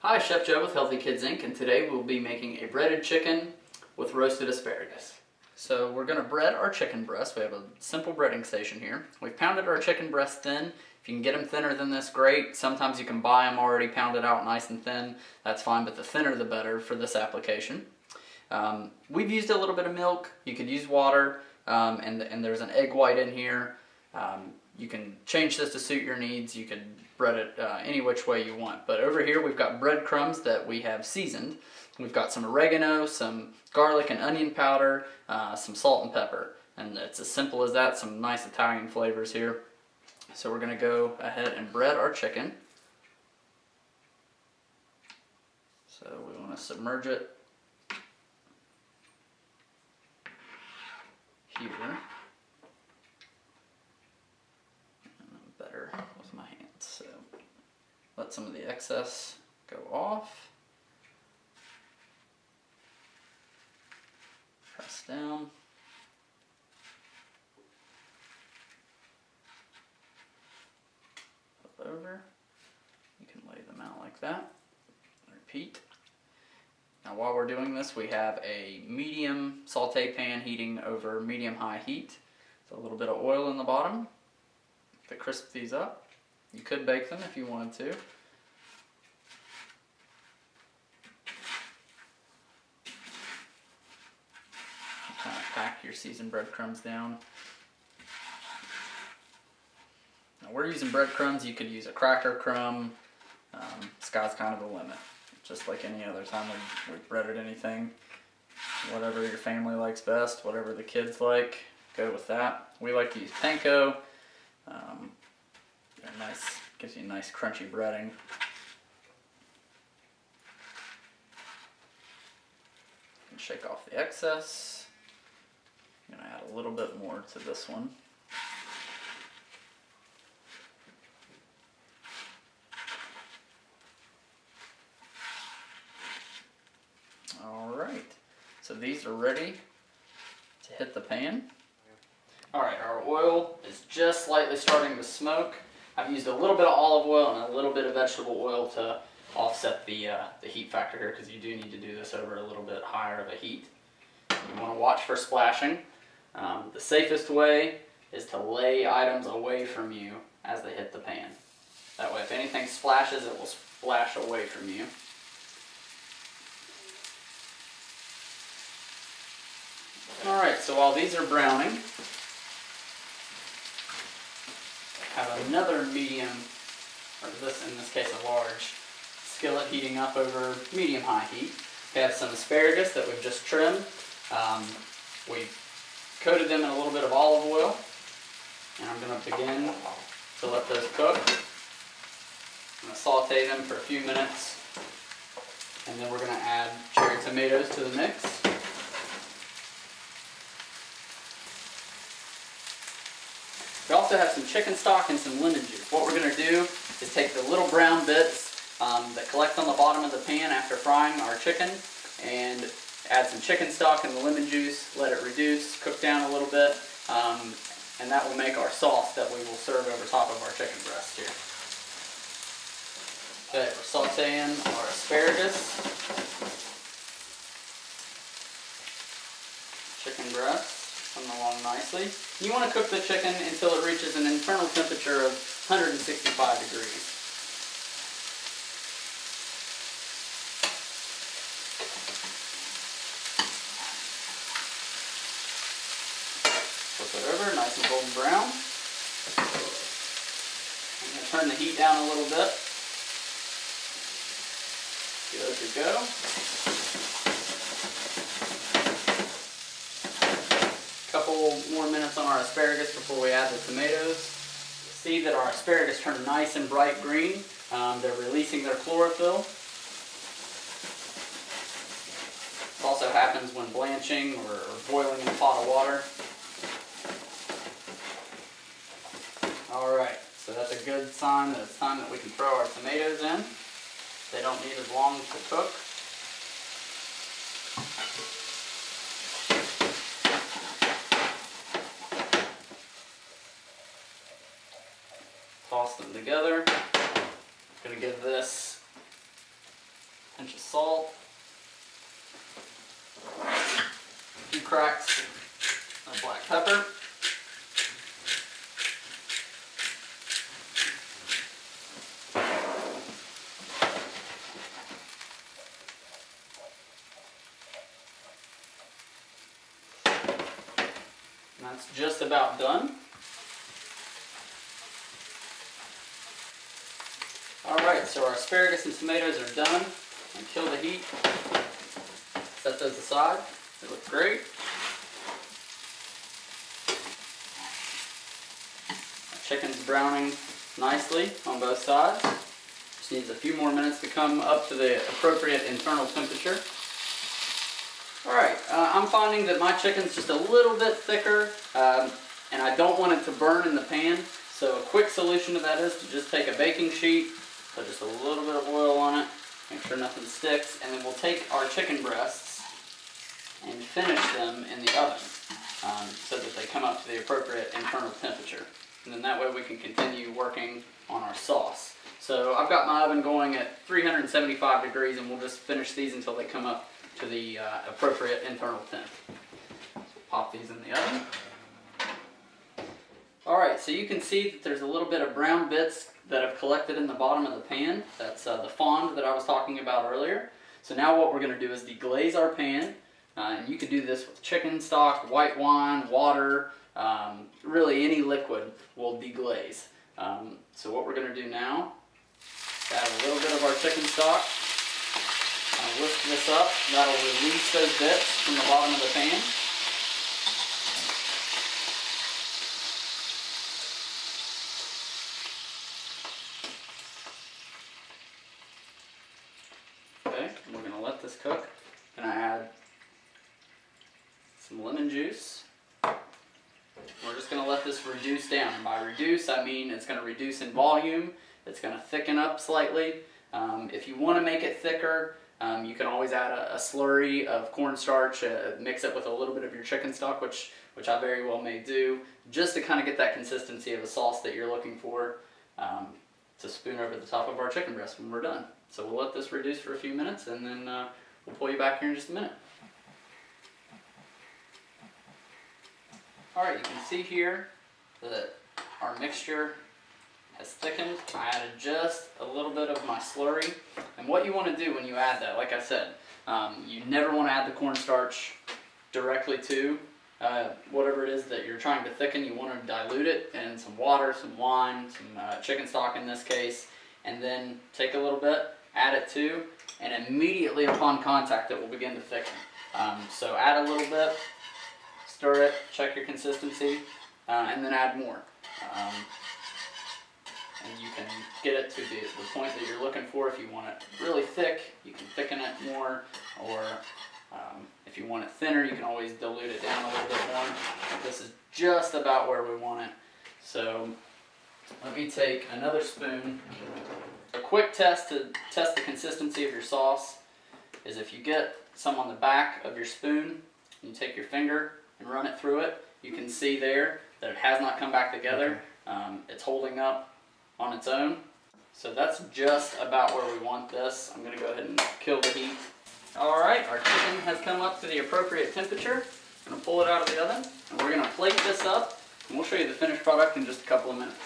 Hi, Chef Joe with Healthy Kids Inc. and today we'll be making a breaded chicken with roasted asparagus. So we're going to bread our chicken breast. We have a simple breading station here. We've pounded our chicken breast thin. If you can get them thinner than this, great. Sometimes you can buy them already pounded out nice and thin. That's fine, but the thinner the better for this application. We've used a little bit of milk. You could use water, and there's an egg white in here. You can change this to suit your needs. You could bread it any which way you want. But over here we've got breadcrumbs that we have seasoned. We've got some oregano, some garlic and onion powder, some salt and pepper. And it's as simple as that, some nice Italian flavors here. So we're going to go ahead and bread our chicken. So we want to submerge it here. Better with my hands. So let some of the excess go off. Press down. Flip over. You can lay them out like that. Repeat. Now while we're doing this, we have a medium saute pan heating over medium-high heat. So a little bit of oil in the bottom to crisp these up. You could bake them if you wanted to. Kind of pack your seasoned breadcrumbs down. Now we're using breadcrumbs. You could use a cracker crumb. Sky's kind of the limit. Just like any other time we've breaded anything. Whatever your family likes best, whatever the kids like, go with that. We like to use panko. They're nice, gives you a nice crunchy breading. And shake off the excess. I'm going to add a little bit more to this one. Alright, so these are ready to hit the pan. Alright, our oil is just slightly starting to smoke. I've used a little bit of olive oil and a little bit of vegetable oil to offset the heat factor here, because you do need to do this over a little bit higher of a heat. You want to watch for splashing. The safest way is to lay items away from you as they hit the pan. That way if anything splashes, it will splash away from you. Alright, so while these are browning, have another medium, or this in this case a large, skillet heating up over medium-high heat. We have some asparagus that we've just trimmed. We coated them in a little bit of olive oil, and I'm going to begin to let those cook. I'm going to saute them for a few minutes, and then we're going to add cherry tomatoes to the mix. We also have some chicken stock and some lemon juice. What we're going to do is take the little brown bits that collect on the bottom of the pan after frying our chicken and add some chicken stock and the lemon juice, let it reduce, cook down a little bit, and that will make our sauce that we will serve over top of our chicken breast here. Okay, we're sauteing our asparagus, chicken breast. Coming along nicely. You want to cook the chicken until it reaches an internal temperature of 165 degrees. Flip it over, nice and golden brown. I'm going to turn the heat down a little bit. Good to go. Couple more minutes on our asparagus before we add the tomatoes. See that our asparagus turn nice and bright green. They're releasing their chlorophyll. This also happens when blanching or boiling in a pot of water. Alright, so that's a good sign that it's time that we can throw our tomatoes in. They don't need as long to cook. Toss them together. I'm going to give this pinch of salt, a few cracks of black pepper. And that's just about done. Alright, so our asparagus and tomatoes are done. And kill the heat. Set those aside. They look great. Our chicken's browning nicely on both sides. Just needs a few more minutes to come up to the appropriate internal temperature. Alright, I'm finding that my chicken's just a little bit thicker, and I don't want it to burn in the pan. So a quick solution to that is to just take a baking sheet, put just a little bit of oil on it, make sure nothing sticks, and then we'll take our chicken breasts and finish them in the oven so that they come up to the appropriate internal temperature. And then that way we can continue working on our sauce. So I've got my oven going at 375 degrees, and we'll just finish these until they come up to the appropriate internal temp. So pop these in the oven. Alright, so you can see that there's a little bit of brown bits that have collected in the bottom of the pan. That's the fond that I was talking about earlier. So now what we're going to do is deglaze our pan. And you could do this with chicken stock, white wine, water, really any liquid will deglaze. So what we're going to do now is add a little bit of our chicken stock. Lift this up. That'll release those bits from the bottom of the pan. Okay, we're going to let this cook. Going to add some lemon juice. We're just going to let this reduce down. And by reduce, I mean it's going to reduce in volume. It's going to thicken up slightly. If you want to make it thicker, you can always add a slurry of cornstarch, mix it with a little bit of your chicken stock, which I very well may do, just to kind of get that consistency of a sauce that you're looking for to spoon over the top of our chicken breast when we're done. So we'll let this reduce for a few minutes, and then we'll pull you back here in just a minute. Alright, you can see here that our mixture has thickened. I added just a little bit of my slurry. And what you want to do when you add that, like I said, you never want to add the cornstarch directly to whatever it is that you're trying to thicken. You want to dilute it in some water, some wine, some chicken stock in this case, and then take a little bit, add it to, and immediately upon contact it will begin to thicken. So add a little bit, stir it, check your consistency, and then add more. And you can get it to the point that you're looking for. If you want it really thick, you can thicken it more, or if you want it thinner, you can always dilute it down a little bit more. This is just about where we want it. So let me take another spoon. A quick test to test the consistency of your sauce is if you get some on the back of your spoon, you take your finger and run it through it, you can see there that it has not come back together. It's holding up on its own. So that's just about where we want this. I'm going to go ahead and kill the heat. Alright, our chicken has come up to the appropriate temperature. I'm going to pull it out of the oven, and we're going to plate this up, and we'll show you the finished product in just a couple of minutes.